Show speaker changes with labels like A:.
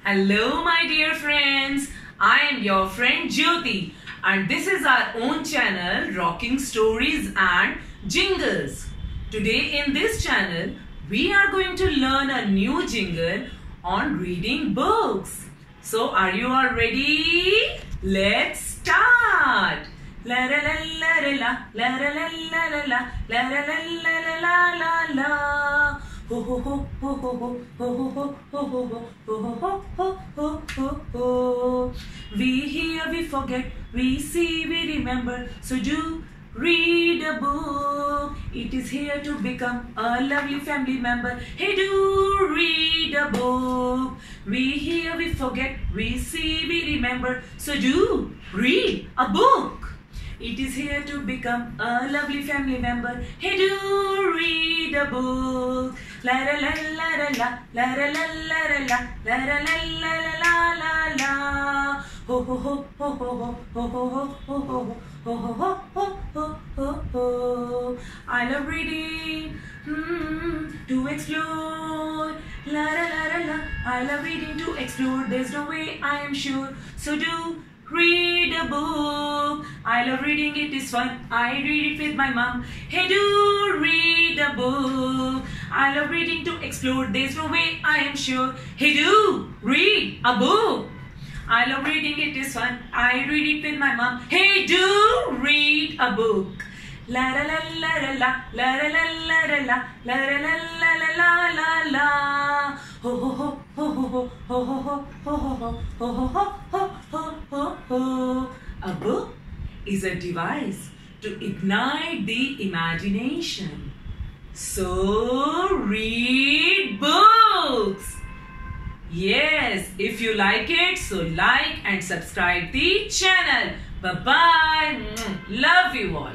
A: Hello my dear friends, I am your friend JYOTI and this is our own channel Rocking Stories and Jingles. Today in this channel we are going to learn a new jingle on reading books. So are you all ready? Let's start! La la la la la la la la la la la la la la la la la. Ho ho ho ho ho ho ho ho ho ho ho ho ho ho ho. We hear, we forget, we see, we remember. So do read a book. It is here to become a lovely family member. Hey, do read a book. We hear, we forget, we see, we remember. So do read a book. It is here to become a lovely family member. Hey, do read a book. La la la la la la la la la la la la la la la la la. Ho ho ho ho ho ho ho ho ho ho ho ho ho ho ho. I love reading to explore. La la la la la. I love reading to explore. There's no way I am sure. So do read a book. I love reading, it is fun. I read it with my mom. Hey, do read a book. I love reading to explore. There's no way I am sure. Hey, do read a book. I love reading, it is fun. I read it with my mom. Hey, do read a book. La la la la la la la la la la la la la la la la la la. Ho ho ho ho ho ho ho ho ho ho ho ho ho ho. A book is a device to ignite the imagination. So read books. Yes, if you like it, so like and subscribe the channel. Bye bye. Love you all.